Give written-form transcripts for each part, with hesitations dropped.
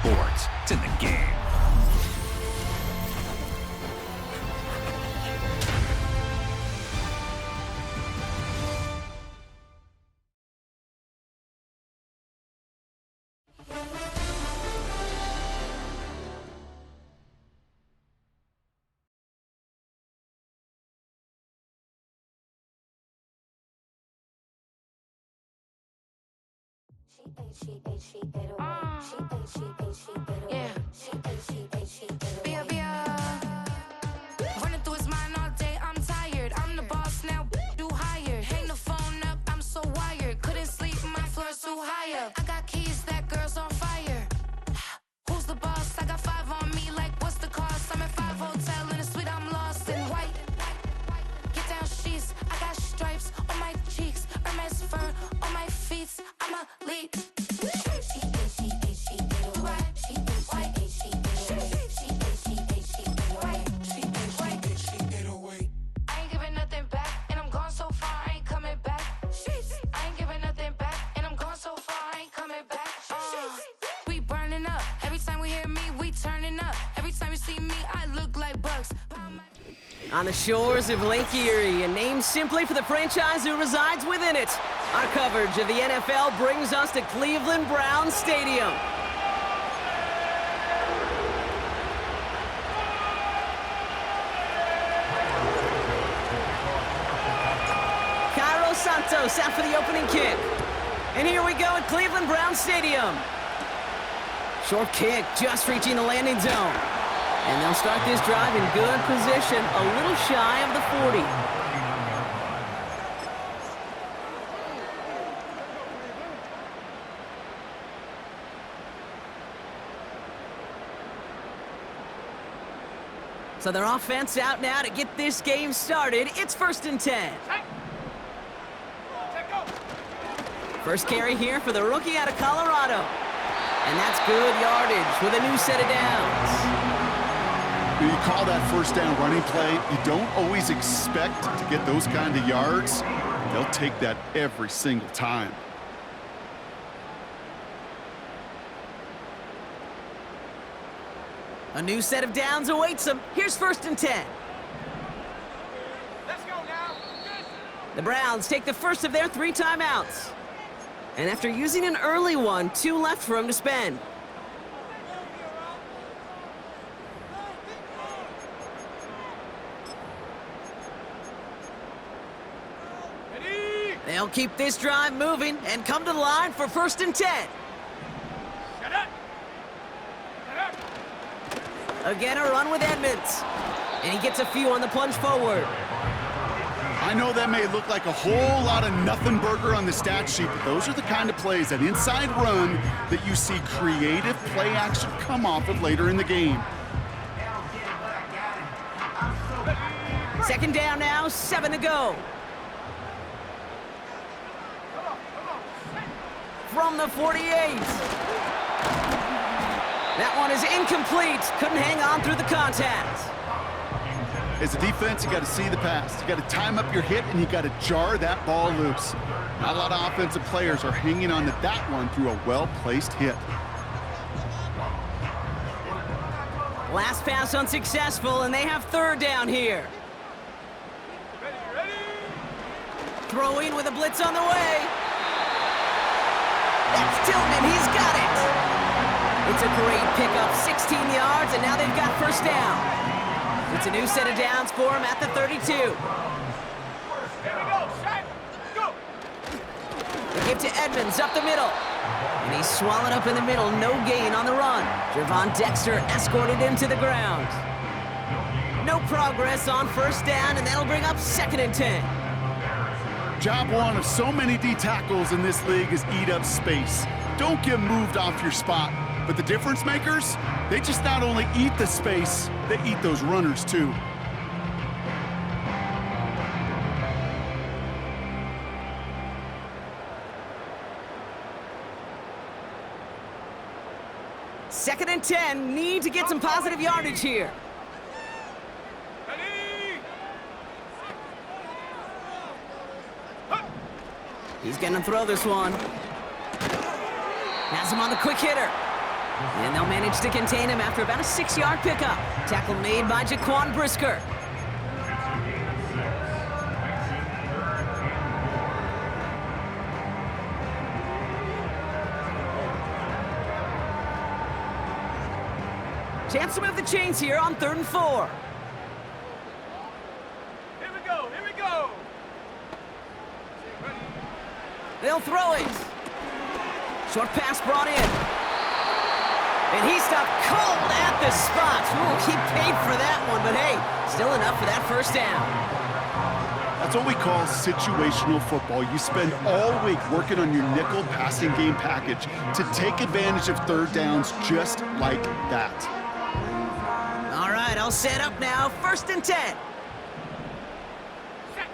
sports. It's in the game. Running through his mind all day, I'm tired. I'm the boss now, do higher. Hang the phone up, I'm so wired. Couldn't sleep, my floor's too high. I got keys, that girl's on fire. Who's the boss? I got 5 on me, like what's the cost? I'm at 5 hotel in a suite, I'm lost in white. Get down sheets, I got stripes on my cheeks. Hermes fur on my feet, I'm a lead. On the shores of Lake Erie, and named simply for the franchise who resides within it, our coverage of the NFL brings us to Cleveland Browns Stadium. Cairo Santos out for the opening kick. And here we go at Cleveland Browns Stadium. Short kick, just reaching the landing zone. And they'll start this drive in good position, a little shy of the 40. So their offense out now to get this game started. It's 1st and 10. First carry here for the rookie out of Colorado. And that's good yardage with a new set of downs. You call that first down running play, you don't always expect to get those kind of yards. They'll take that every single time. A new set of downs awaits them. Here's 1st and 10. Let's go now. The Browns take the first of their 3 timeouts. And after using an early one, 2 left for him to spend. They'll keep this drive moving and come to the line for 1st and 10. Shut up. Again, a run with Edmonds. And he gets a few on the plunge forward. I know that may look like a whole lot of nothing burger on the stat sheet, but those are the kind of plays, that inside run, that you see creative play action come off of later in the game. 2nd down now, 7 to go. From the 48. That one is incomplete. Couldn't hang on through the contact. As a defense, you got to see the pass. You got to time up your hit, and you got to jar that ball loose. Not a lot of offensive players are hanging on to that one through a well-placed hit. Last pass unsuccessful, and they have 3rd down here. Throwing with a blitz on the way. That's Tillman, he's got it. It's a great pickup, 16 yards, and now they've got 1st down. It's a new set of downs for him at the 32. They give to Edmonds up the middle. And he's swallowed up in the middle, no gain on the run. Javon Dexter escorted him to the ground. No progress on 1st down, and that'll bring up 2nd and 10. Job one of so many D tackles in this league is eat up space. Don't get moved off your spot. But the difference makers, they just not only eat the space, they eat those runners too. Second and 10, need to get some positive yardage here. He's gonna throw this one. Has him on the quick hitter. And they'll manage to contain him after about a 6-yard pickup. Tackle made by Jaquan Brisker. Chance to move the chains here on 3rd and 4. Here we go, here we go. They'll throw it. Short pass brought in. And he stopped cold at the spot. Ooh, he paid for that one, but hey, still enough for that first down. That's what we call situational football. You spend all week working on your nickel passing game package to take advantage of 3rd downs just like that. All right, I'll set up now. 1st and 10.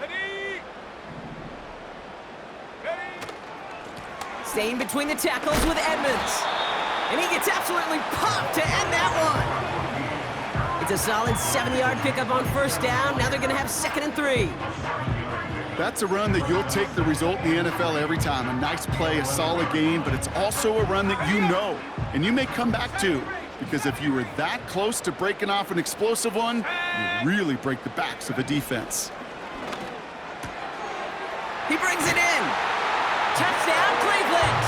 Ready. Ready. Staying between the tackles with Edmonds. And he gets absolutely popped to end that one. It's a solid 7-yard pickup on 1st down. Now they're going to have 2nd and 3. That's a run that you'll take the result in the NFL every time. A nice play, a solid gain, but it's also a run that you know, and you may come back to. Because if you were that close to breaking off an explosive one, you really break the backs of a defense. He brings it in. Touchdown, Cleveland.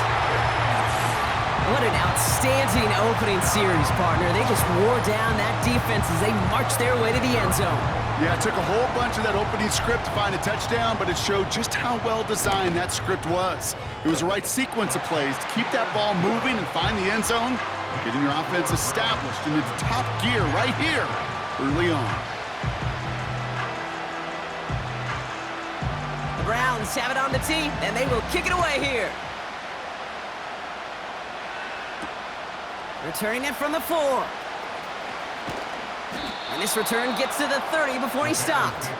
What an outstanding opening series, partner. They just wore down that defense as they marched their way to the end zone. Yeah, it took a whole bunch of that opening script to find a touchdown, but it showed just how well designed that script was. It was the right sequence of plays to keep that ball moving and find the end zone, getting your offense established in its top gear right here early on. The Browns have it on the tee, and they will kick it away here. Returning it from the 4. And this return gets to the 30 before he stopped.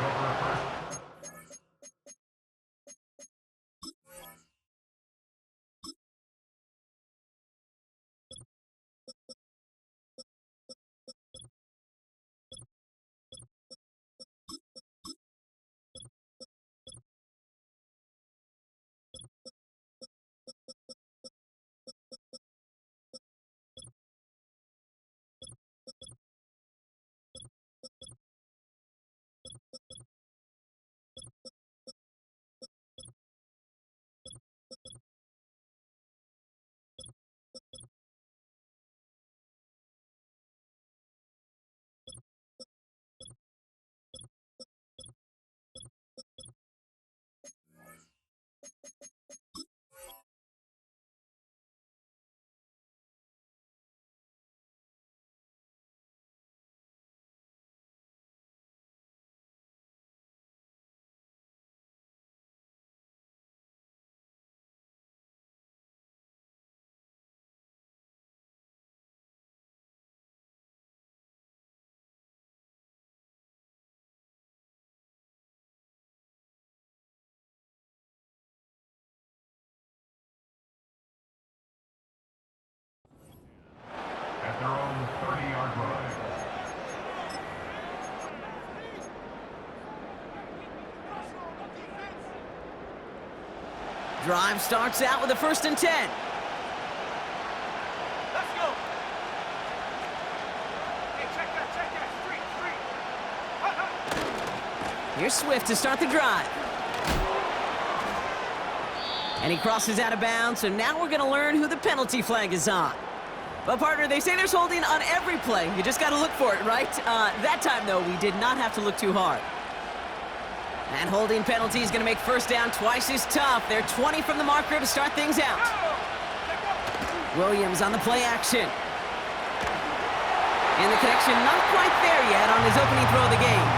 At their own 30-yard line. Drive starts out with a 1st and 10. Let's go. Hey, check that. Street. Here's Swift to start the drive. And he crosses out of bounds, so now we're going to learn who the penalty flag is on. But, partner, they say there's holding on every play. You just got to look for it, right? That time, though, we did not have to look too hard. And holding penalty is going to make 1st down twice as tough. They're 20 from the marker to start things out. Williams on the play action. And the connection not quite there yet on his opening throw of the game.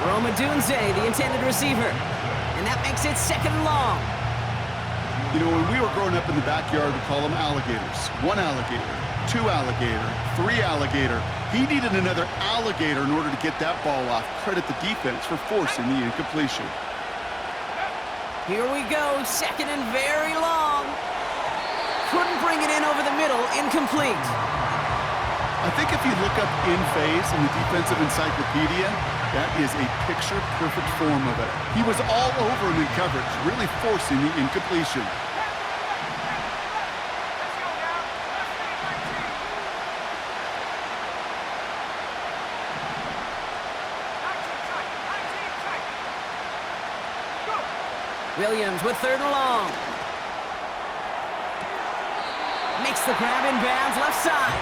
Roma Dunze, the intended receiver. And that makes it 2nd and long. You know, when we were growing up in the backyard, we call them alligators. 1 alligator, 2 alligator, 3 alligator. He needed another alligator in order to get that ball off. Credit the defense for forcing the incompletion. Here we go, 2nd and very long. Couldn't bring it in over the middle, incomplete. I think if you look up in phase in the defensive encyclopedia, that is a picture-perfect form of it. He was all over him in coverage, really forcing the incompletion. Williams with 3rd and long. Makes the grab in bounds left side.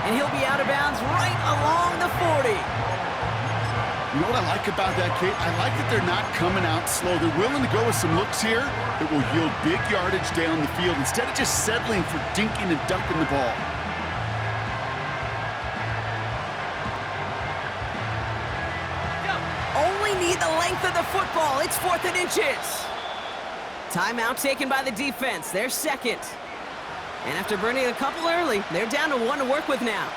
And he'll be out of bounds right along the 40. You know what I like about that, Kate? I like that they're not coming out slow. They're willing to go with some looks here that will yield big yardage down the field instead of just settling for dinking and dunking the ball. Only need the length of the football. It's 4th and inches. Timeout taken by the defense. They're second. And after burning a couple early, they're down to 1 to work with now.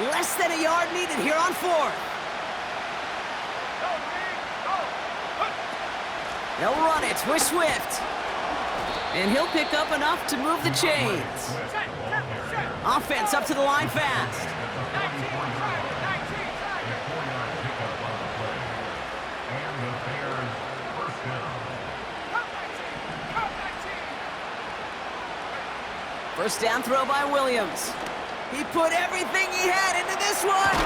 Less than a yard needed here on 4th. They'll run it with Swift. And he'll pick up enough to move the chains. Offense up to the line fast. First down throw by Williams. He put everything he had into this one.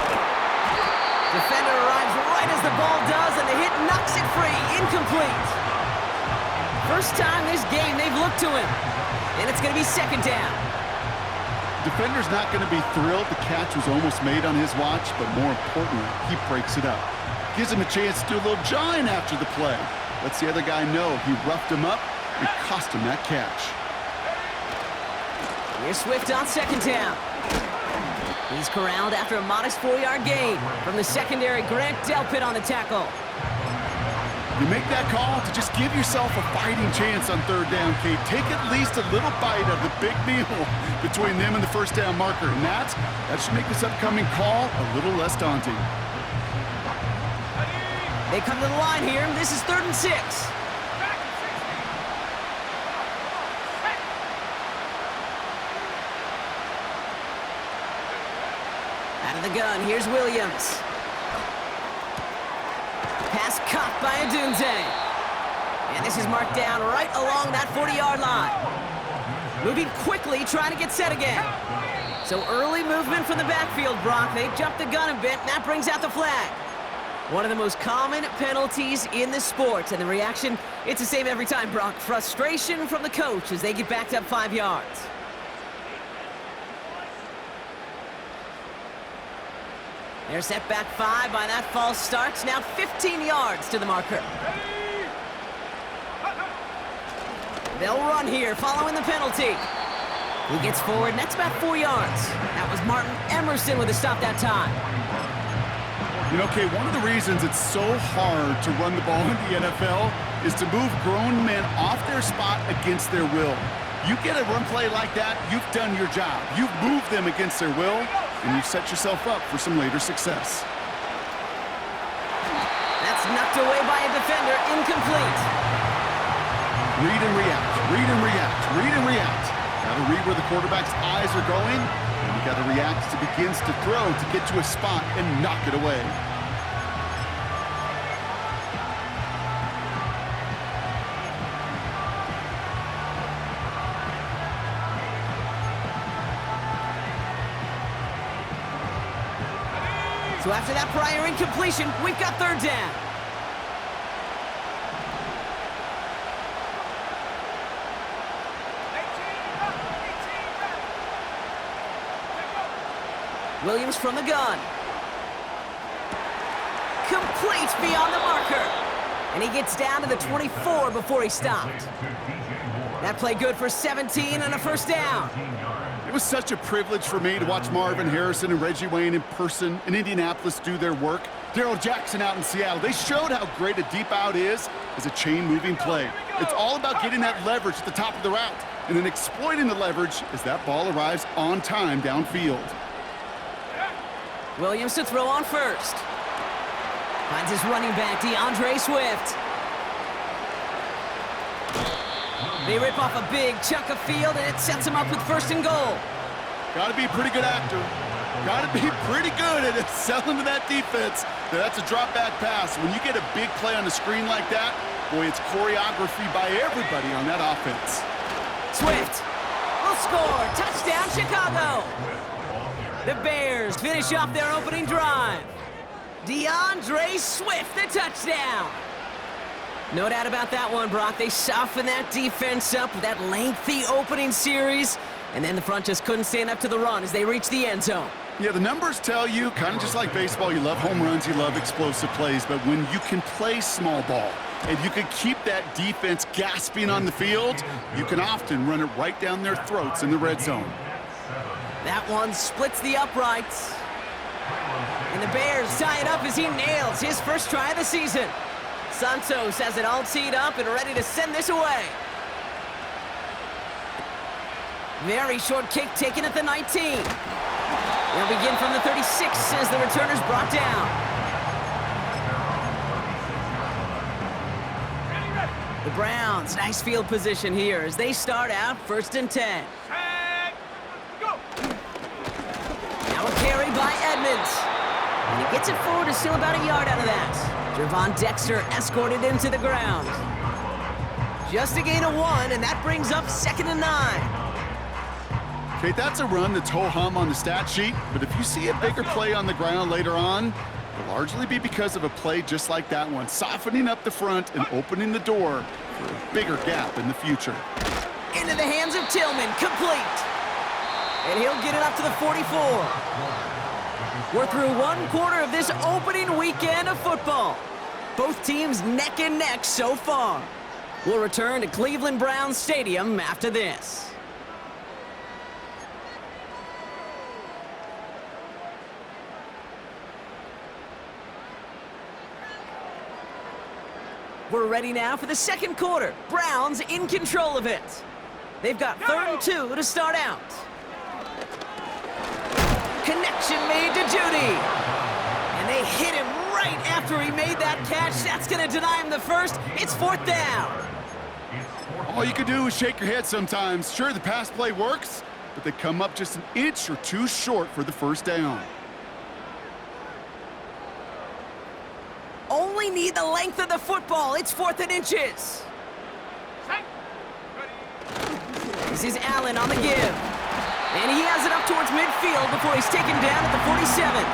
Defender arrives right as the ball does, and the hit knocks it free. Incomplete. First time this game they've looked to him. And it's going to be 2nd down. Defender's not going to be thrilled the catch was almost made on his watch, but more importantly, he breaks it up. Gives him a chance to do a little jawing after the play. Lets the other guy know he roughed him up and cost him that catch. Here's Swift on 2nd down. He's corralled after a modest 4-yard gain from the secondary. Grant Delpit on the tackle. You make that call to just give yourself a fighting chance on 3rd down, Kate. Take at least a little bite of the big meal between them and the first down marker. And that should make this upcoming call a little less daunting. They come to the line here. This is 3rd and 6. Out of the gun, here's Williams. Pass caught by Adunze. And this is marked down right along that 40-yard line. Moving quickly, trying to get set again. So early movement from the backfield, Brock. They jumped the gun a bit, and that brings out the flag. One of the most common penalties in the sport. And the reaction, it's the same every time, Brock. Frustration from the coach as they get backed up 5 yards. They're set back 5 by that false start. Now 15 yards to the marker. They'll run here following the penalty. He gets forward, and that's about 4 yards. That was Martin Emerson with a stop that time. You know, Kay, one of the reasons it's so hard to run the ball in the NFL is to move grown men off their spot against their will. You get a run play like that, you've done your job. You've moved them against their will, and you've set yourself up for some later success. That's knocked away by a defender, incomplete. Read and react, read and react, read and react. Gotta read where the quarterback's eyes are going, and you gotta react as he begins to throw to get to a spot and knock it away. So after that prior incompletion, we've got 3rd down. Williams from the gun. Complete beyond the marker. And he gets down to the 24 before he stopped. That play good for 17 and a first down. It was such a privilege for me to watch Marvin Harrison and Reggie Wayne in person in Indianapolis do their work. Darrell Jackson out in Seattle. They showed how great a deep out is as a chain-moving play. It's all about getting that leverage at the top of the route and then exploiting the leverage as that ball arrives on time downfield. Williams to throw on first. Finds his running back, DeAndre Swift. They rip off a big chunk of field, and it sets him up with 1st and goal. Got to be a pretty good actor. Got to be pretty good at selling to that defense. That's a drop-back pass. When you get a big play on the screen like that, boy, it's choreography by everybody on that offense. Swift will score. Touchdown, Chicago. The Bears finish off their opening drive. DeAndre Swift, the touchdown. No doubt about that one, Brock. They softened that defense up with that lengthy opening series, and then the front just couldn't stand up to the run as they reached the end zone. Yeah, the numbers tell you, kind of just like baseball, you love home runs, you love explosive plays, but when you can play small ball and you can keep that defense gasping on the field, you can often run it right down their throats in the red zone. That one splits the uprights. And the Bears tie it up as he nails his first try of the season. Santos has it all teed up and ready to send this away. Very short kick taken at the 19. They'll begin from the 36 as the returner's brought down. The Browns, nice field position here as they start out 1st and 10. Go! Now a carry by Edmonds. And he gets it forward to still about a yard out of that. Jervon Dexter escorted him to the ground. Just a gain of 1, and that brings up 2nd and 9. Okay, that's a run that's ho-hum on the stat sheet, but if you see a bigger play on the ground later on, it'll largely be because of a play just like that one, softening up the front and opening the door for a bigger gap in the future. Into the hands of Tillman, complete. And he'll get it up to the 44. We're through 1 quarter of this opening weekend of football. Both teams neck and neck so far. We'll return to Cleveland Browns Stadium after this. We're ready now for the 2nd quarter. Browns in control of it. They've got 3rd and 2 to start out. Connection made to Judy. And they hit him right after he made that catch. That's going to deny him the first. It's 4th down. All you can do is shake your head sometimes. Sure, the pass play works, but they come up just an inch or two short for the 1st down. Only need the length of the football. It's 4th and inches. This is Allen on the give. And he has it up towards midfield before he's taken down at the 47.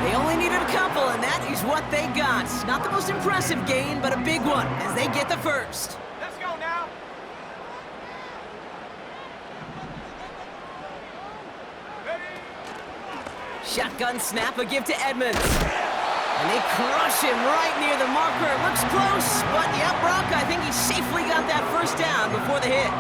They only needed a couple, and that is what they got. Not the most impressive gain, but a big one as they get the first. Let's go now. Shotgun snap, a give to Edmonds. And they crush him right near the marker. Looks close, but yeah, Brock, I think he safely got that 1st down before the hit.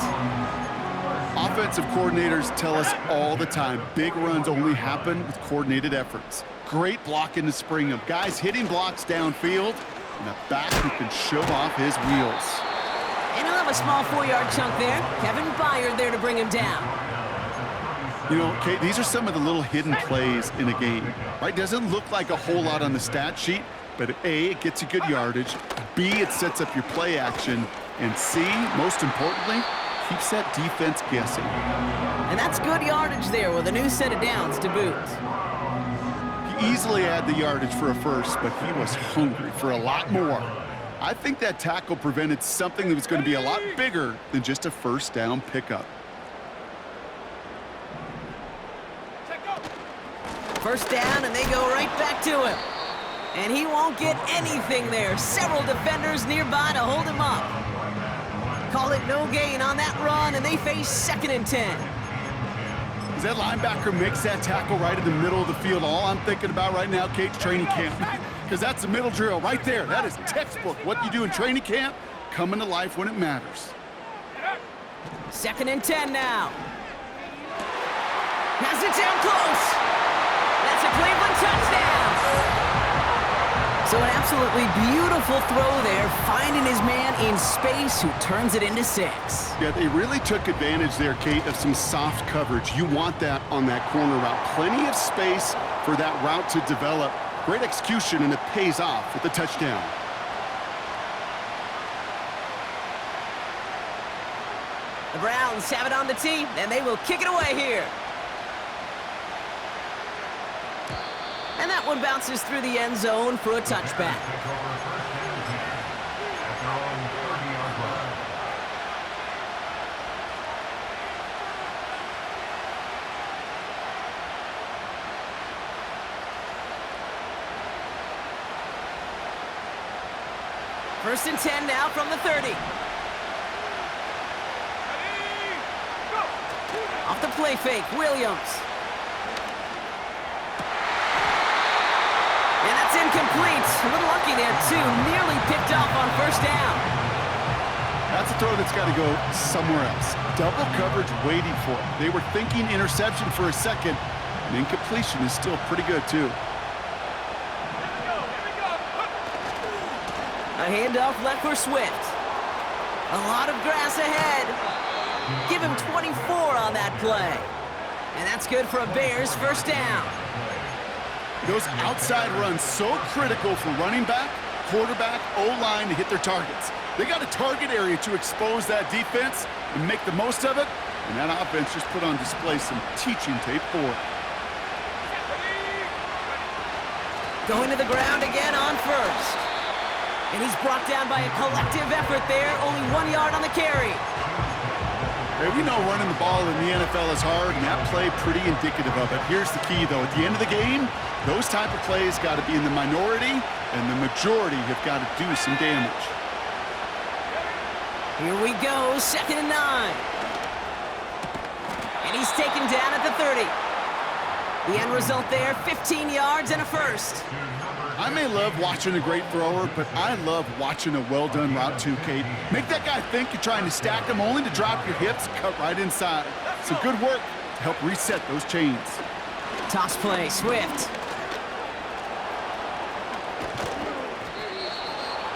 Offensive coordinators tell us all the time, big runs only happen with coordinated efforts. Great blocking to spring them. Guys hitting blocks downfield, and a back who can shove off his wheels. And he'll have a small 4-yard chunk there. Kevin Byard there to bring him down. You know, Kate, these are some of the little hidden plays in a game, right? Doesn't look like a whole lot on the stat sheet, but A, it gets you good yardage, B, it sets up your play action, and C, most importantly, keeps that defense guessing. And that's good yardage there with a new set of downs to boot. He easily had the yardage for a first, but he was hungry for a lot more. I think that tackle prevented something that was going to be a lot bigger than just a 1st down pickup. 1st down, and they go right back to him. And he won't get anything there. Several defenders nearby to hold him up. Call it no gain on that run, and they face 2nd and 10. As that linebacker makes that tackle right in the middle of the field, all I'm thinking about right now, Kate's training camp. Because that's the middle drill right there. That is textbook. What you do in training camp, coming to life when it matters. 2nd and 10 now. Has it down close. That's a Cleveland touchdown. So an absolutely beautiful throw there, finding his man in space who turns it into 6. Yeah, they really took advantage there, Kate, of some soft coverage. You want that on that corner route. Plenty of space for that route to develop. Great execution, and it pays off with the touchdown. The Browns have it on the tee, and they will kick it away here. And that one bounces through the end zone for a touchback. First and 10 now from the 30. Ready, go. Off the play fake, Williams. And that's incomplete. A little lucky there, too. Nearly picked off on first down. That's a throw that's got to go somewhere else. Double coverage waiting for it. They were thinking interception for a second. And incompletion is still pretty good, too. A handoff left for Swift. A lot of grass ahead. Give him 24 on that play. And that's good for a Bears first down. Those outside runs so critical for running back, quarterback, O-line to hit their targets. They got a target area to expose that defense and make the most of it. And that offense just put on display some teaching tape for it. Going to the ground again on first. And he's brought down by a collective effort there. Only 1 yard on the carry. Hey, we know running the ball in the NFL is hard, and that play pretty indicative of it. Here's the key, though. At the end of the game, those type of plays got to be in the minority, and the majority have got to do some damage. Here we go, 2nd and 9. And he's taken down at the 30. The end result there, 15 yards and a first. I may love watching a great thrower, but I love watching a well-done route too, Kate. Make that guy think you're trying to stack him only to drop your hips, cut right inside. Some good work to help reset those chains. Toss play, Swift.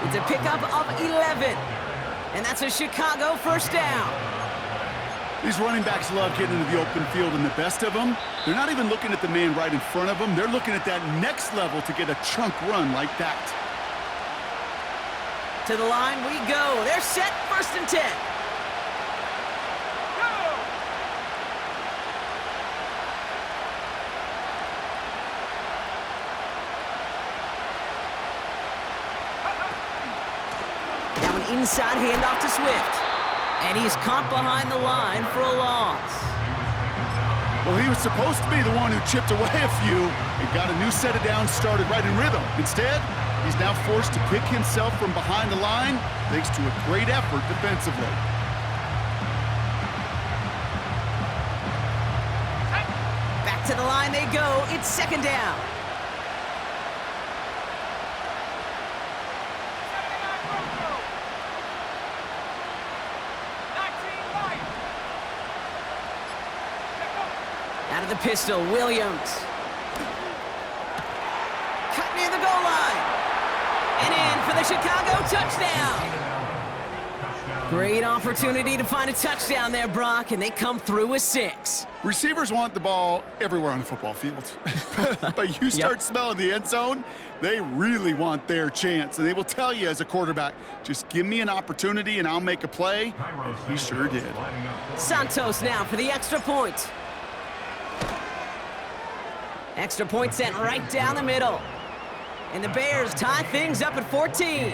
It's a pickup of 11. And that's a Chicago first down. These running backs love getting into the open field, and the best of them, they're not even looking at the man right in front of them. They're looking at that next level to get a chunk run like that. To the line we go. They're set, 1st and 10. Now an inside handoff to Swift. And he's caught behind the line for a loss. Well, he was supposed to be the one who chipped away a few and got a new set of downs started right in rhythm. Instead, he's now forced to pick himself from behind the line thanks to a great effort defensively. Back to the line they go. It's 2nd down. Out of the pistol, Williams. Cut near the goal line. And in for the Chicago touchdown. Great opportunity to find a touchdown there, Brock, and they come through with 6. Receivers want the ball everywhere on the football field. But you start smelling the end zone, they really want their chance. And they will tell you as a quarterback, just give me an opportunity and I'll make a play. And he sure did. Santos now for the extra point. Extra point sent right down the middle. And the Bears tie things up at 14.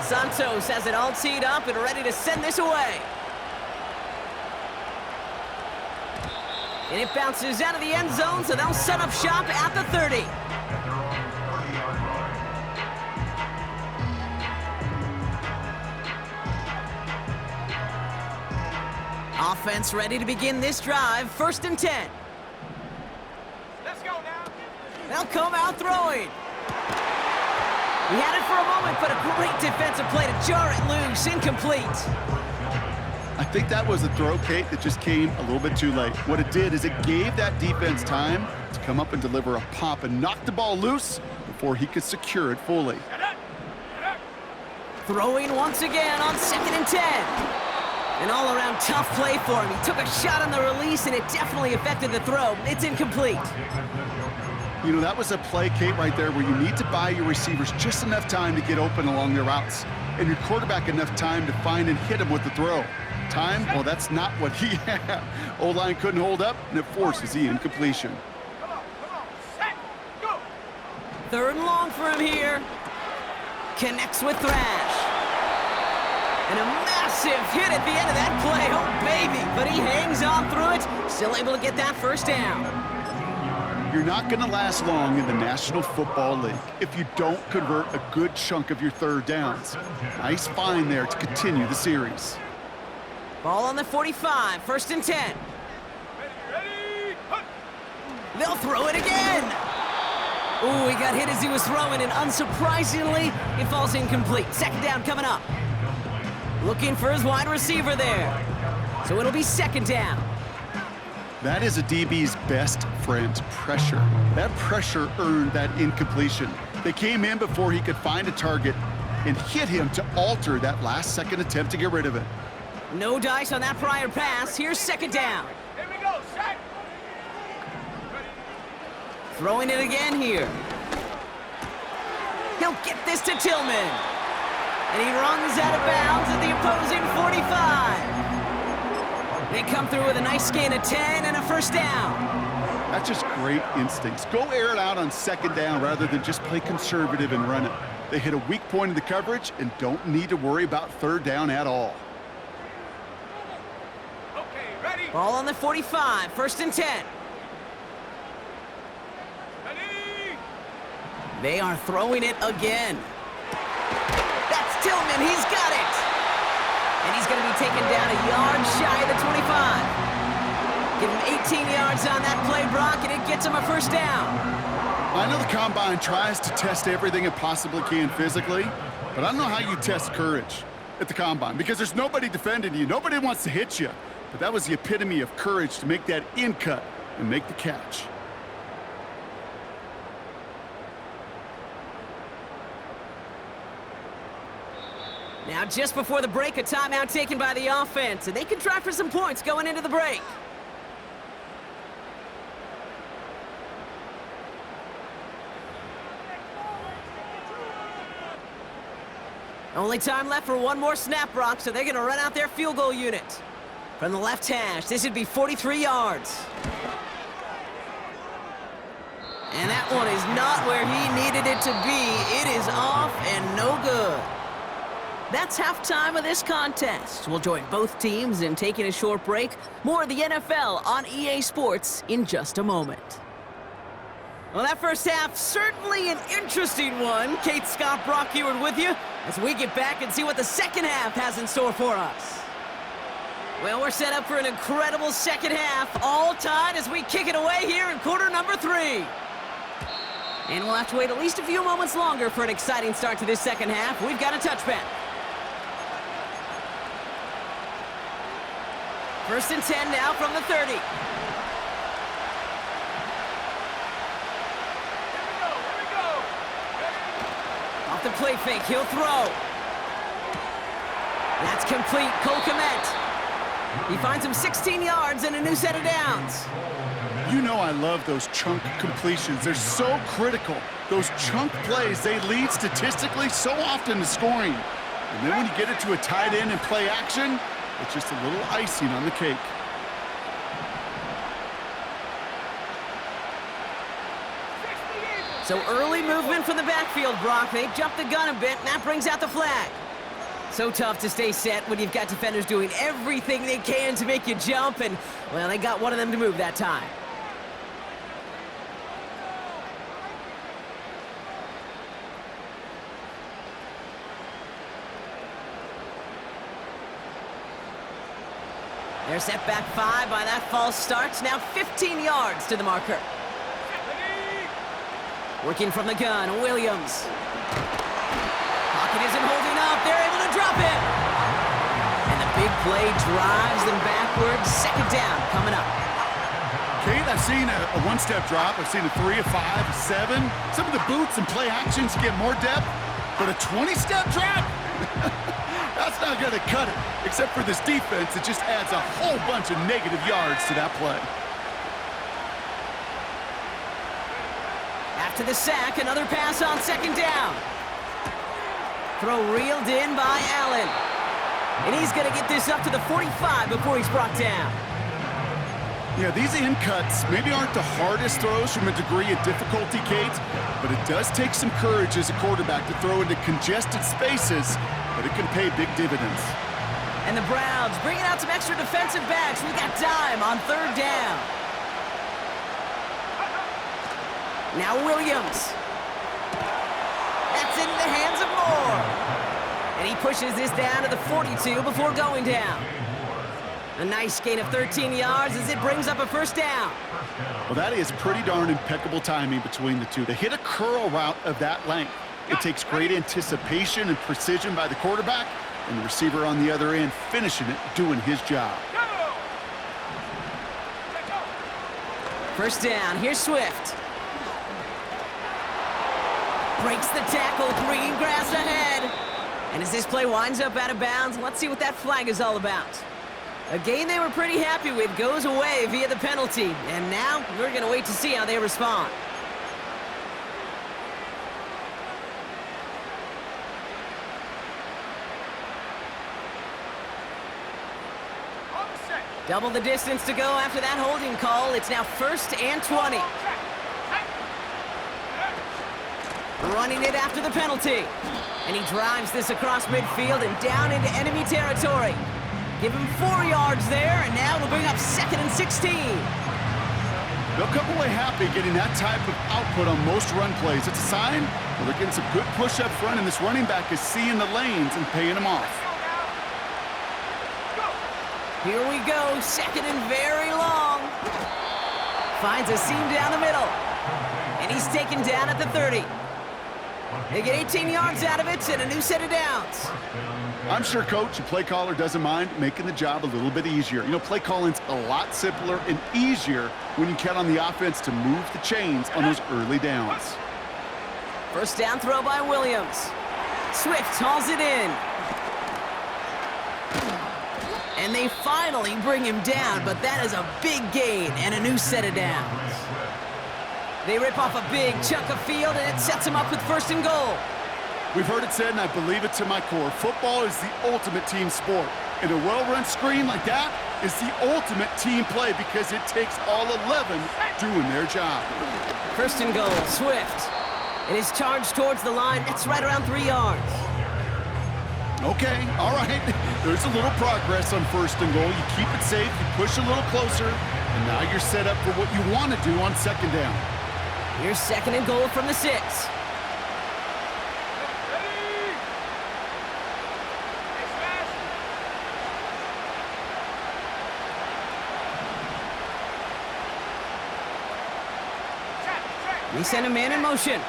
Santos has it all teed up and ready to send this away. And it bounces out of the end zone, so they'll set up shop at the 30. Offense ready to begin this drive, 1st and 10. Let's go now. They'll come out throwing. He had it for a moment, but a great defensive play to jar it loose, incomplete. I think that was a throw, Kate, that just came a little bit too late. What it did is it gave that defense time to come up and deliver a pop and knock the ball loose before he could secure it fully. Throwing once again on 2nd and 10. An all-around tough play for him. He took a shot on the release, and it definitely affected the throw. It's incomplete. You know, that was a play, Kate, right there where you need to buy your receivers just enough time to get open along their routes, and your quarterback enough time to find and hit him with the throw. Time? Well, that's not what he had. O-line couldn't hold up, and it forces the incompletion. Come on, set, go. 3rd and long for him here. Connects with Thrash. And a massive hit at the end of that play. Oh, baby. But he hangs on through it. Still able to get that first down. You're not going to last long in the National Football League if you don't convert a good chunk of your third downs. Nice find there to continue the series. Ball on the 45, 1st and 10. Ready? Hunt. They'll throw it again. Ooh, he got hit as he was throwing, and unsurprisingly, it falls incomplete. 2nd down coming up. Looking for his wide receiver there. So it'll be 2nd down. That is a DB's best friend, pressure. That pressure earned that incompletion. They came in before he could find a target and hit him to alter that last-second attempt to get rid of it. No dice on that prior pass. Here's 2nd down. Here we go. Set. Throwing it again here. He'll get this to Tillman. And he runs out of bounds at the opposing 45. They come through with a nice gain of 10 and a 1st down. That's just great instincts. Go air it out on 2nd down rather than just play conservative and run it. They hit a weak point in the coverage and don't need to worry about 3rd down at all. Okay, ready? Ball on the 45, 1st and 10. Ready? They are throwing it again. That's Tillman, he's got it. And he's going to be taken down a yard shy of the 25. Give him 18 yards on that play, Brock, and it gets him a 1st down. I know the Combine tries to test everything it possibly can physically, but I don't know how you test courage at the Combine because there's nobody defending you. Nobody wants to hit you. But that was the epitome of courage to make that in cut and make the catch. Now, just before the break, a timeout taken by the offense, and they can try for some points going into the break. Only time left for one more snap, Brock, so they're going to run out their field goal unit. From the left hash, this would be 43 yards. And that one is not where he needed it to be. It is off and no good. That's halftime of this contest. We'll join both teams in taking a short break. More of the NFL on EA Sports in just a moment. Well, that first half, certainly an interesting one. Kate, Scott, Brock Eward with you as we get back and see what the second half has in store for us. Well, we're set up for an incredible second half, all tied as we kick it away here in quarter number 3. And we'll have to wait at least a few moments longer for an exciting start to this second half. We've got a touchback. 1st and 10 now from the 30. Here we go. Ready? Off the play fake, he'll throw. That's complete, Cole Kmet. He finds him 16 yards and a new set of downs. You know I love those chunk completions. They're so critical. Those chunk plays, they lead statistically so often to scoring. And then when you get it to a tight end and play action, it's just a little icing on the cake. So early movement from the backfield, Brock. They jumped the gun a bit, and that brings out the flag. So tough to stay set when you've got defenders doing everything they can to make you jump, and, well, they got one of them to move that time. They're set back 5 by that false start. Now 15 yards to the marker. Working from the gun, Williams. Pocket isn't holding up. They're able to drop it. And the big play drives them backwards. 2nd down coming up. Kate, I've seen a one-step drop. I've seen a 3, a 5, a 7. Some of the boots and play actions get more depth, but a 20-step drop? That's not going to cut it. Except for this defense, it just adds a whole bunch of negative yards to that play. After the sack, another pass on 2nd down. Throw reeled in by Allen. And he's going to get this up to the 45 before he's brought down. Yeah, these in cuts maybe aren't the hardest throws from a degree of difficulty, Kate, but it does take some courage as a quarterback to throw into congested spaces, but it can pay big dividends. And the Browns bringing out some extra defensive backs. We got dime on 3rd down. Now Williams. That's in the hands of Moore. And he pushes this down to the 42 before going down. A nice gain of 13 yards as it brings up a 1st down. Well, that is pretty darn impeccable timing between the two. To hit a curl route of that length, it takes great anticipation and precision by the quarterback, and the receiver on the other end finishing it, doing his job. 1st down, here's Swift. Breaks the tackle, green grass ahead. And as this play winds up out of bounds, let's see what that flag is all about. A game they were pretty happy with goes away via the penalty. And now we're going to wait to see how they respond. Double the distance to go after that holding call. It's now 1st and 20. Running it after the penalty. And he drives this across midfield and down into enemy territory. Give him 4 yards there, and now it'll bring up 2nd and 16. They'll come away happy getting that type of output on most run plays. It's a sign well, they're getting some good push up front, and this running back is seeing the lanes and paying them off. Here we go, 2nd and very long. Finds a seam down the middle. And he's taken down at the 30. They get 18 yards out of it and a new set of downs. I'm sure coach and play caller doesn't mind making the job a little bit easier. You know, play calling's a lot simpler and easier when you count on the offense to move the chains on those early downs. 1st down throw by Williams. Swift hauls it in. And they finally bring him down, but that is a big gain and a new set of downs. They rip off a big chunk of field, and it sets him up with 1st and goal. We've heard it said, and I believe it to my core, football is the ultimate team sport. And a well-run screen like that is the ultimate team play because it takes all 11 doing their job. 1st and goal, Swift. It is charged towards the line. It's right around 3 yards. Okay, all right. There's a little progress on 1st and goal. You keep it safe, you push a little closer, and now you're set up for what you want to do on 2nd down. Here's 2nd and goal from the 6. We send a man in motion.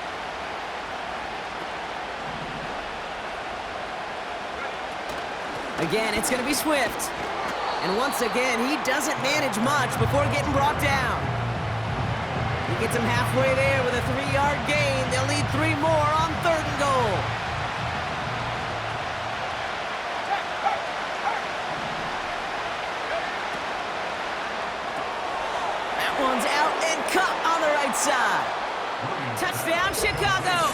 Again, it's going to be Swift. And once again, he doesn't manage much before getting brought down. He gets him halfway there with a 3-yard gain. They'll need 3 more on 3rd and goal. That one's out and cut on the right side. Touchdown, Chicago!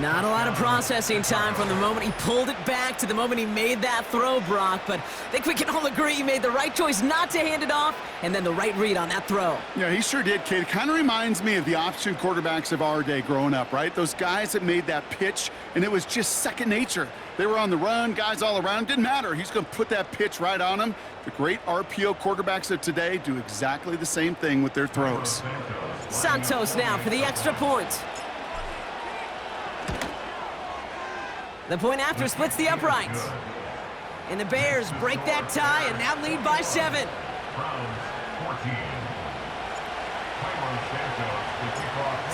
Not a lot of processing time from the moment he pulled it back to the moment he made that throw, Brock, but I think we can all agree he made the right choice not to hand it off, and then the right read on that throw. Yeah, he sure did, Kate. It kind of reminds me of the option quarterbacks of our day growing up, right? Those guys that made that pitch, and it was just second nature. They were on the run, guys all around. Didn't matter. He's going to put that pitch right on him. The great RPO quarterbacks of today do exactly the same thing with their throws. Santos now for the extra point. The point after splits the uprights. And the Bears break that tie and now lead by 7.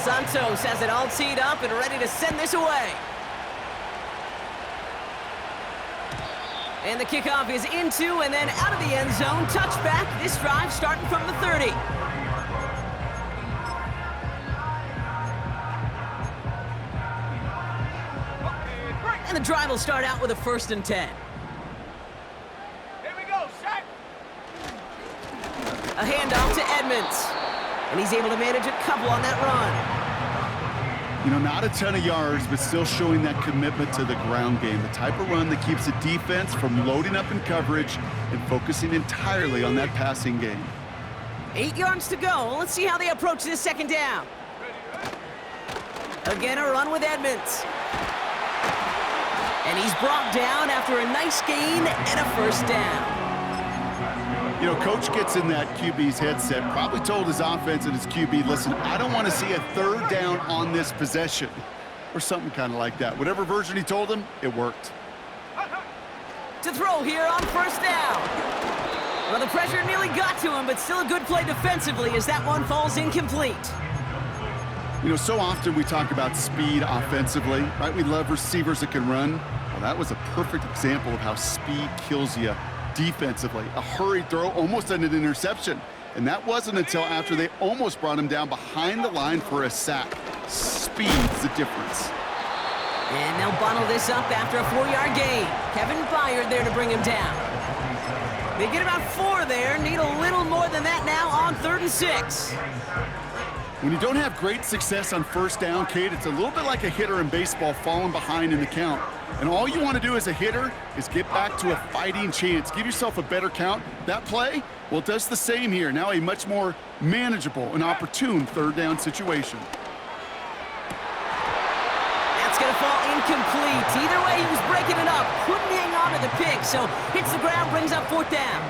Santos has it all teed up and ready to send this away. And the kickoff is into and then out of the end zone. Touchback, this drive starting from the 30. And the drive will start out with a 1st and 10. Here we go, set. A handoff to Edmonds. And he's able to manage a couple on that run. You know, not a ton of yards, but still showing that commitment to the ground game, the type of run that keeps the defense from loading up in coverage and focusing entirely on that passing game. 8 yards to go. Let's see how they approach this second down. Again, a run with Edmonds. And he's brought down after a nice gain and a first down. You know, coach gets in that QB's headset, probably told his offense and his QB, listen, I don't want to see a third down on this possession, or something kind of like that. Whatever version he told him, it worked. To throw here on first down. Well, the pressure nearly got to him, but still a good play defensively as that one falls incomplete. You know, so often we talk about speed offensively, right? We love receivers that can run. Well, that was a perfect example of how speed kills you defensively. A hurried throw, almost an interception. And that wasn't until after they almost brought him down behind the line for a sack. Speed's the difference. And they'll bundle this up after a 4-yard gain. Kevin Byard there to bring him down. They get about 4 there, need a little more than that now on 3rd and 6. When you don't have great success on first down, Kate, it's a little bit like a hitter in baseball falling behind in the count. And all you want to do as a hitter is get back to a fighting chance. Give yourself a better count. That play, well, it does the same here. Now a much more manageable and opportune 3rd down situation. That's going to fall incomplete. Either way, he was breaking it up. Couldn't hang on to the pick, so hits the ground, brings up 4th down.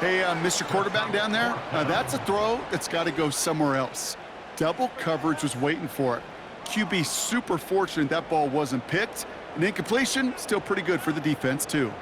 Hey, Mr. Quarterback down there, that's a throw that's got to go somewhere else. Double coverage was waiting for it. QB super fortunate that ball wasn't picked. An incompletion, still pretty good for the defense, too.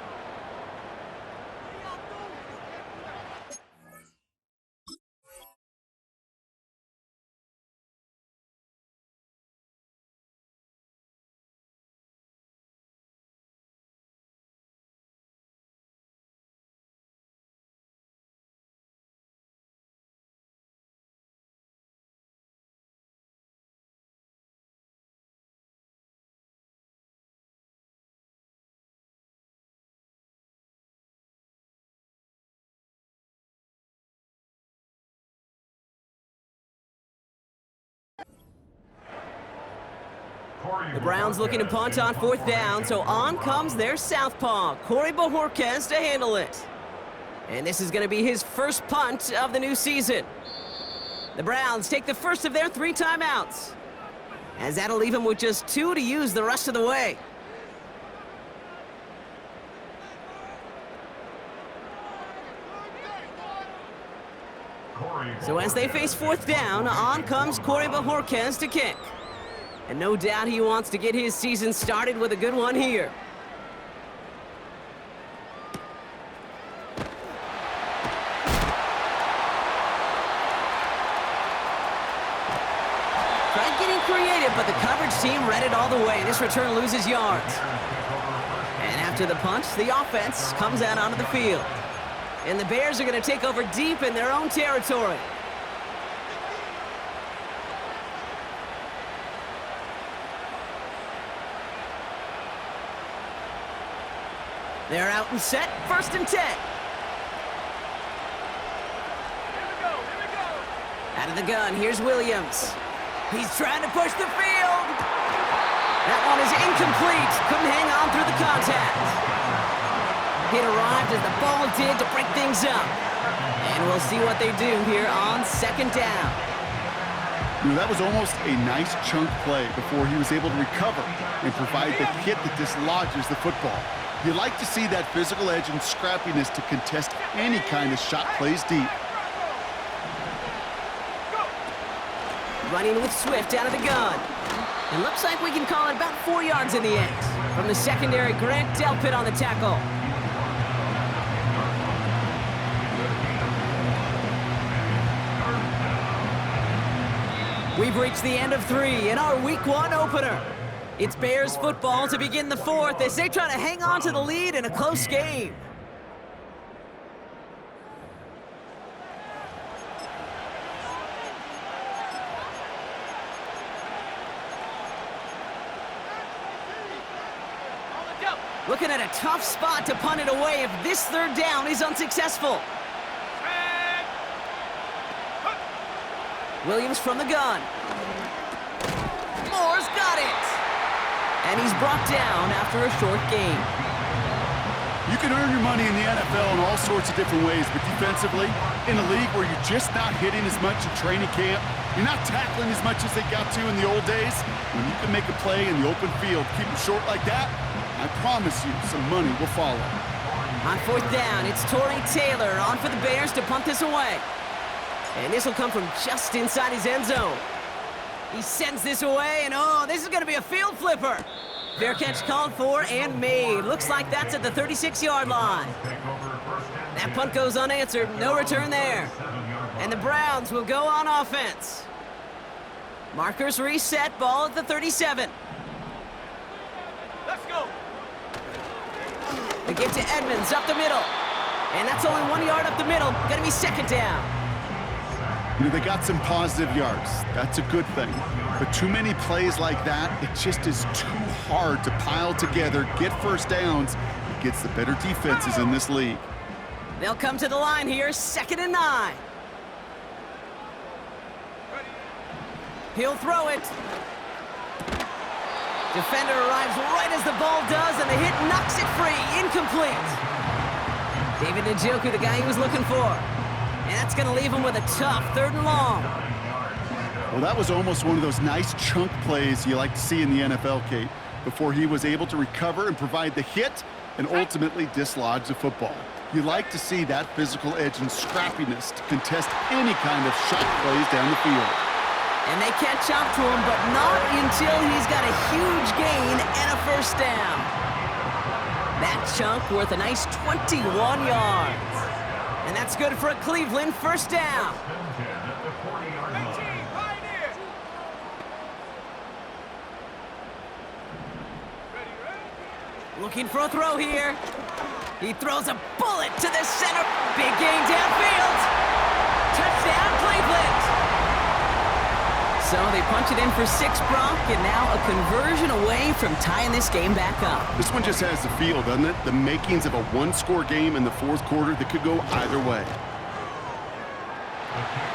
The Browns looking to punt on 4th down, so on comes their southpaw, Corey Bojorquez, to handle it. And this is going to be his first punt of the new season. The Browns take the first of their 3 timeouts, as that'll leave him with just 2 to use the rest of the way. So as they face 4th down, on comes Corey Bojorquez to kick. And no doubt he wants to get his season started with a good one here. Tried getting creative, but the coverage team read it all the way. This return loses yards. And after the punch, the offense comes out onto the field. And the Bears are going to take over deep in their own territory. They're out and set, 1st and 10. Here we go. Out of the gun, here's Williams. He's trying to push the field. That one is incomplete. Couldn't hang on through the contact. It arrived as the ball did to break things up. And we'll see what they do here on 2nd down. You know, that was almost a nice chunk play before he was able to recover and provide the hit that dislodges the football. You like to see that physical edge and scrappiness to contest any kind of shot plays deep. Running with Swift out of the gun. It looks like we can call it about 4 yards in the end. From the secondary, Grant Delpit on the tackle. We've reached the end of 3 in our Week 1 opener. It's Bears football to begin the 4th as they try to hang on to the lead in a close game. Looking at a tough spot to punt it away if this 3rd down is unsuccessful. Williams from the gun. And he's brought down after a short game. You can earn your money in the NFL in all sorts of different ways, but defensively, in a league where you're just not hitting as much in training camp, you're not tackling as much as they got to in the old days, when you can make a play in the open field, keep them short like that, I promise you some money will follow. On fourth down, it's Torrey Taylor on for the Bears to punt this away. And this will come from just inside his end zone. He sends this away, and oh, this is going to be a field flipper. Fair catch called for and made. Looks like that's at the 36-yard line. That punt goes unanswered. No return there. And the Browns will go on offense. Markers reset. Ball at the 37. Let's go. They get to Edmonds up the middle. And that's only 1 yard up the middle. Going to be second down. You know, they got some positive yards. That's a good thing. But too many plays like that, it just is too hard to pile together, get first downs against the better defenses in this league. They'll come to the line here, 2nd and 9. He'll throw it. Defender arrives right as the ball does, and the hit knocks it free. Incomplete. David Njoku, the guy he was looking for. And that's going to leave him with a tough 3rd and long. Well, that was almost one of those nice chunk plays you like to see in the NFL, Kate, before he was able to recover and provide the hit and ultimately dislodge the football. You like to see that physical edge and scrappiness to contest any kind of shot plays down the field. And they catch up to him, but not until he's got a huge gain and a first down. That chunk worth a nice 21 yards. And that's good for a Cleveland first down. Looking for a throw here. He throws a bullet to the center. Big gain downfield. Touchdown, Cleveland. So they punch it in for 6, Brock, and now a conversion away from tying this game back up. This one just has the feel, doesn't it? The makings of a one-score game in the 4th quarter that could go either way.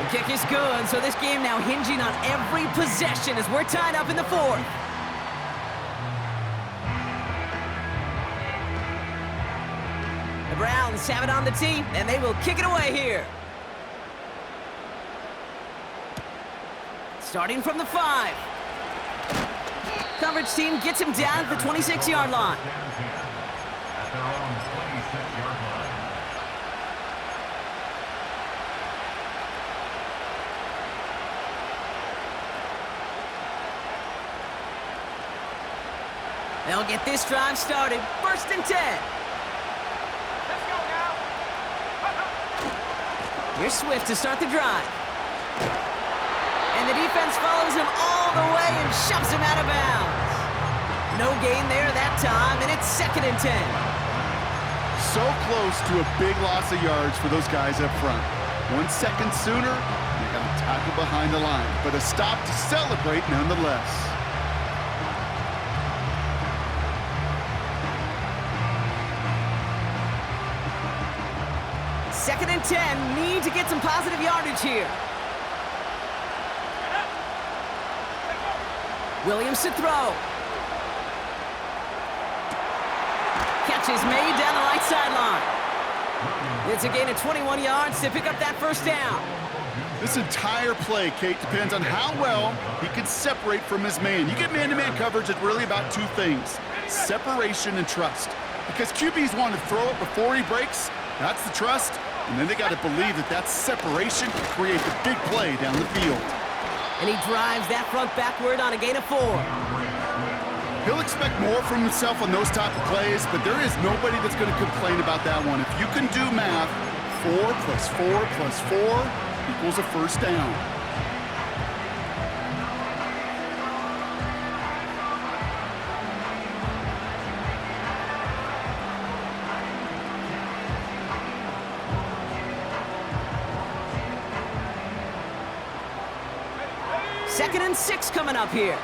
The kick is good, so this game now hinging on every possession as we're tied up in the 4th. The Browns have it on the tee, and they will kick it away here. Starting from the 5. Coverage team gets him down at the 26-yard line. At their own 26-yard line. They'll get this drive started. 1st and 10. Let's go now. Here's Swift to start the drive. And the defense follows him all the way and shoves him out of bounds. No gain there that time, and it's 2nd and 10. So close to a big loss of yards for those guys up front. 1 second sooner, they got a tackle behind the line, but a stop to celebrate nonetheless. Second and 10, need to get some positive yardage here. Williams to throw. Catch is made down the right sideline. It's a gain of 21 yards to pick up that first down. This entire play, Kate, depends on how well he can separate from his man. You get man-to-man coverage, it's really about 2 things, separation and trust. Because QBs want to throw it before he breaks, that's the trust, and then they got to believe that that separation can create the big play down the field. And he drives that front backward on a gain of 4. He'll expect more from himself on those type of plays, but there is nobody that's going to complain about that one. If you can do math, 4 plus 4 plus 4 equals a first down. Second and 6 coming up here.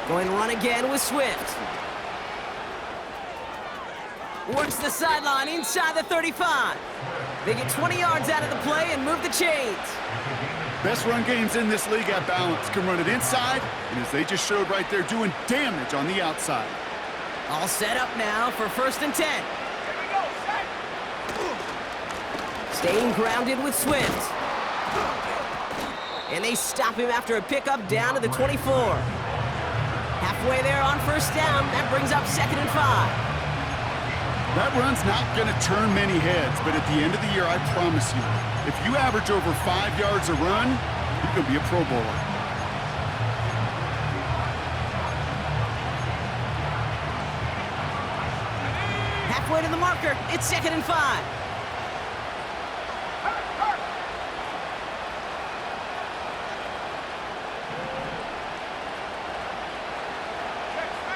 Going to run again with Swift. Works the sideline inside the 35. They get 20 yards out of the play and move the chains. Best run games in this league at balance. Can run it inside, and as they just showed right there, doing damage on the outside. All set up now for 1st and 10. Here we go, set. Staying grounded with Swift. And they stop him after a pickup down to the 24. Halfway there on 1st down. That brings up 2nd and 5. That run's not going to turn many heads, but at the end of the year, I promise you, if you average over 5 yards a run, you're going to be a Pro Bowler. Halfway to the marker. It's 2nd and 5.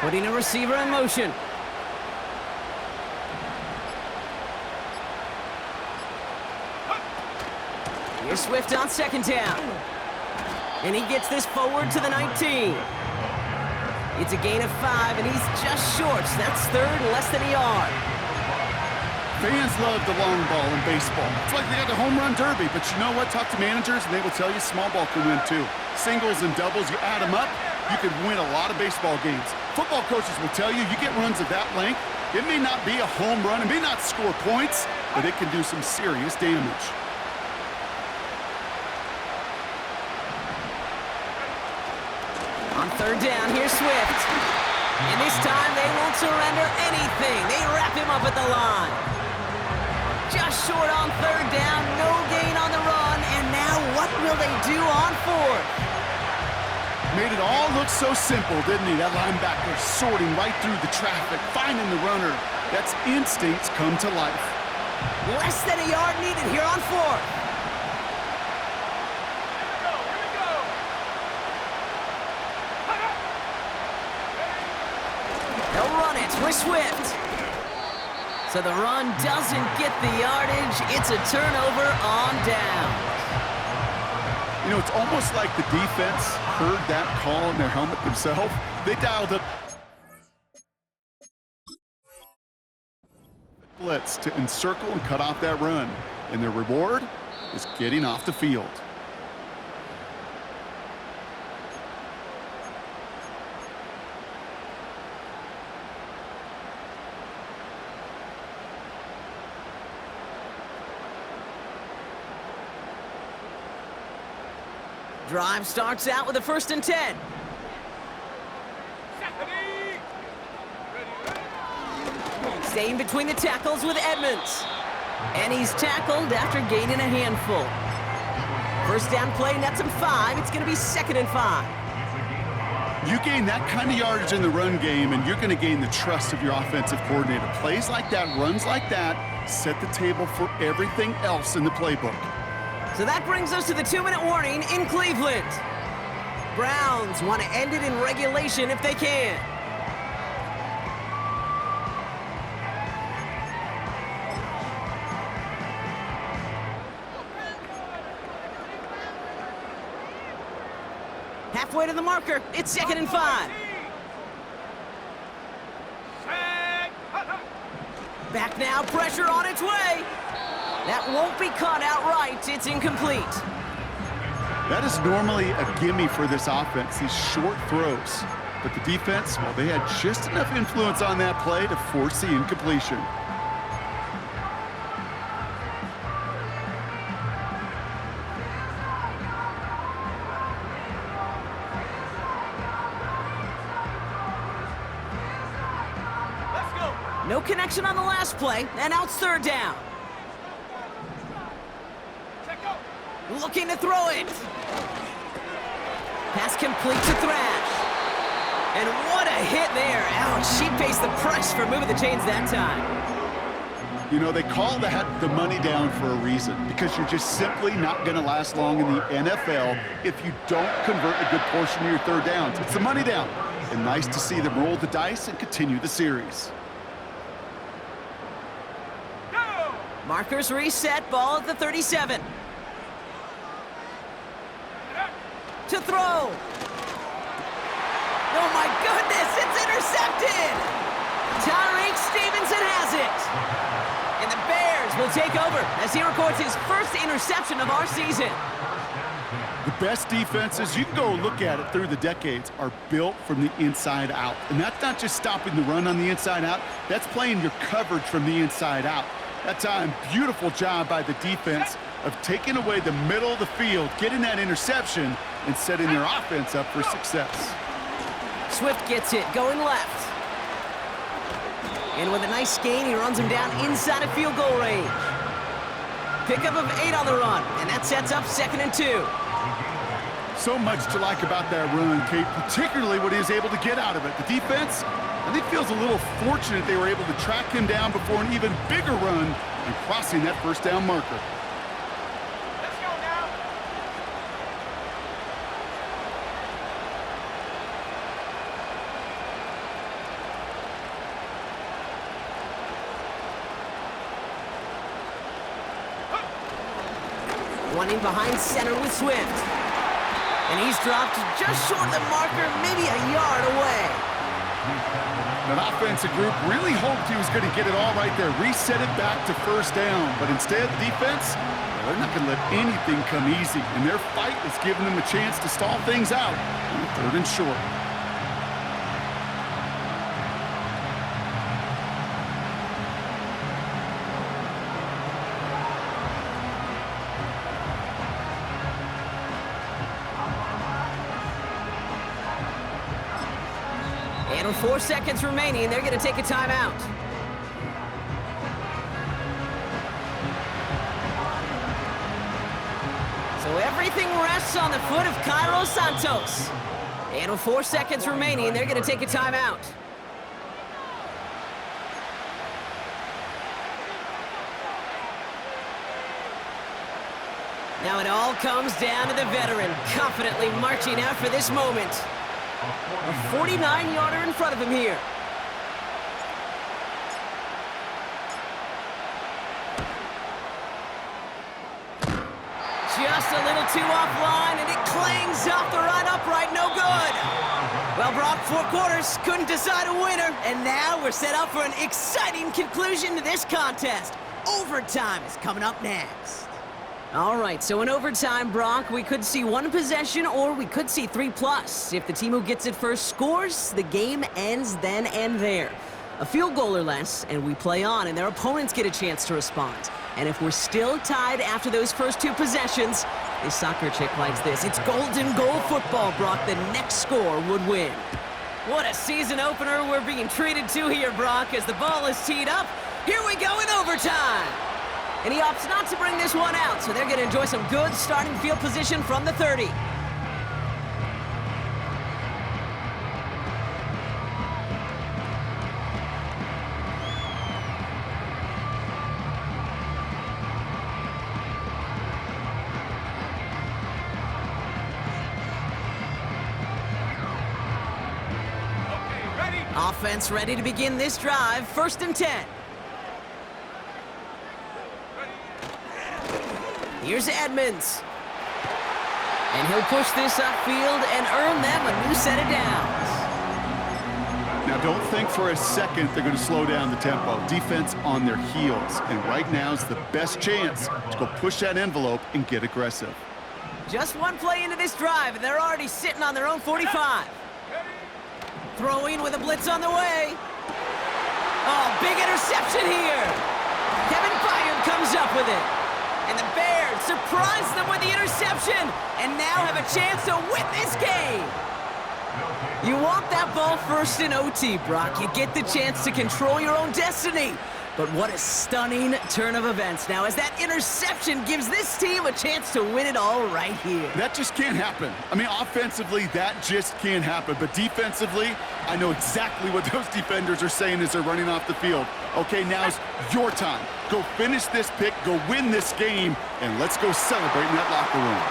Putting a receiver in motion. Here's Swift on 2nd down. And he gets this forward to the 19. It's a gain of 5, and he's just short. So that's 3rd and less than a yard. Fans love the long ball in baseball. It's like they got the home run derby, but you know what? Talk to managers, and they will tell you small ball can win too. Singles and doubles, you add them up, you can win a lot of baseball games. Football coaches will tell you, you get runs of that length, it may not be a home run, it may not score points, but it can do some serious damage. On 3rd down, here's Swift. And this time, they won't surrender anything. They wrap him up at the line. Just short on 3rd down, no gain on the run, and now what will they do on 4th? Made it all look so simple, didn't he? That linebacker sorting right through the traffic, finding the runner. That's instincts come to life. Less than a yard needed here on 4th. They'll run it with Swift. So the run doesn't get the yardage. It's a turnover on down. You know, it's almost like the defense heard that call in their helmet themselves. They dialed up blitz to encircle and cut off that run. And their reward is getting off the field. Drive starts out with a 1st and 10. Staying between the tackles with Edmonds. And he's tackled after gaining a handful. 1st down play nets him 5. It's going to be 2nd and 5. You gain that kind of yardage in the run game, and you're going to gain the trust of your offensive coordinator. Plays like that, runs like that, set the table for everything else in the playbook. So that brings us to the 2-minute warning in Cleveland. Browns want to end it in regulation if they can. Halfway to the marker, it's 2nd and 5. Back now, pressure on its way. That won't be caught outright. It's incomplete. That is normally a gimme for this offense, these short throws. But the defense, well, they had just enough influence on that play to force the incompletion. No connection on the last play, and now it's 3rd down. Looking to throw it. Pass complete to Thrash. And what a hit there. Ouch, she pays the price for moving the chains that time. You know, they call that the money down for a reason, because you're just simply not going to last long in the NFL if you don't convert a good portion of your 3rd downs. It's the money down. And nice to see them roll the dice and continue the series. Markers reset, ball at the 37. To throw. Oh my goodness, it's intercepted! Tyreek Stevenson has it. And the Bears will take over as he records his first interception of our season. The best defenses, you can go look at it through the decades, are built from the inside out. And that's not just stopping the run on the inside out, that's playing your coverage from the inside out. That time, beautiful job by the defense of taking away the middle of the field, getting that interception, and setting their offense up for success. Swift gets it, going left. And with a nice gain, he runs him down inside of field goal range. Pickup of 8 on the run, and that sets up 2nd and 2. So much to like about that run, Kate, particularly what he was able to get out of it. The defense, I think, feels a little fortunate they were able to track him down before an even bigger run and crossing that first down marker. Let's go now. Running behind center with Swift. And he's dropped just short of the marker, maybe a yard away. That offensive group really hoped he was going to get it all right there, reset it back to first down. But instead, the defense, they're not going to let anything come easy. And their fight is giving them a chance to stall things out on 3rd and short. And with 4 seconds remaining, they're going to take a timeout. So everything rests on the foot of Cairo Santos. And with 4 seconds remaining, they're going to take a timeout. Now it all comes down to the veteran, confidently marching out for this moment. A 49-yarder in front of him here. Just a little too offline, and it clangs off the right upright. No good. Well, Brock, 4 quarters, couldn't decide a winner, and now we're set up for an exciting conclusion to this contest. Overtime is coming up next. All right, so in overtime, Brock, we could see 1 possession or we could see 3+. If the team who gets it first scores, the game ends then and there. A field goal or less, and we play on, and their opponents get a chance to respond. And if we're still tied after those first 2 possessions, this soccer chick likes this. It's golden goal football, Brock. The next score would win. What a season opener we're being treated to here, Brock, as the ball is teed up. Here we go in overtime. And he opts not to bring this one out, so they're going to enjoy some good starting field position from the 30. Okay, ready? Offense ready to begin this drive. 1st and 10. Here's Edmonds. And he'll push this upfield and earn them a new set of downs. Now, don't think for a second they're going to slow down the tempo. Defense on their heels. And right now is the best chance to go push that envelope and get aggressive. Just 1 play into this drive, and they're already sitting on their own 45. Throwing with a blitz on the way. Oh, big interception here. Kevin Byard comes up with it. And the Bears surprise them with the interception and now have a chance to win this game. You want that ball first in OT, Brock. You get the chance to control your own destiny. But what a stunning turn of events now as that interception gives this team a chance to win it all right here. That just can't happen. I mean, offensively, that just can't happen. But defensively, I know exactly what those defenders are saying as they're running off the field. Okay, now's your time. Go finish this pick, go win this game, and let's go celebrate in that locker room.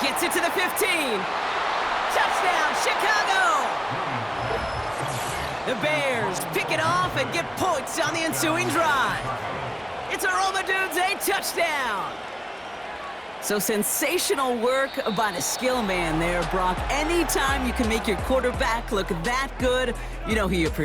Gets it to the 15. Touchdown, Chicago! The Bears pick it off and get points on the ensuing drive. It's a Roma Dudes, a touchdown. So sensational work by the skill man there, Brock. Anytime you can make your quarterback look that good, you know he appreciates it.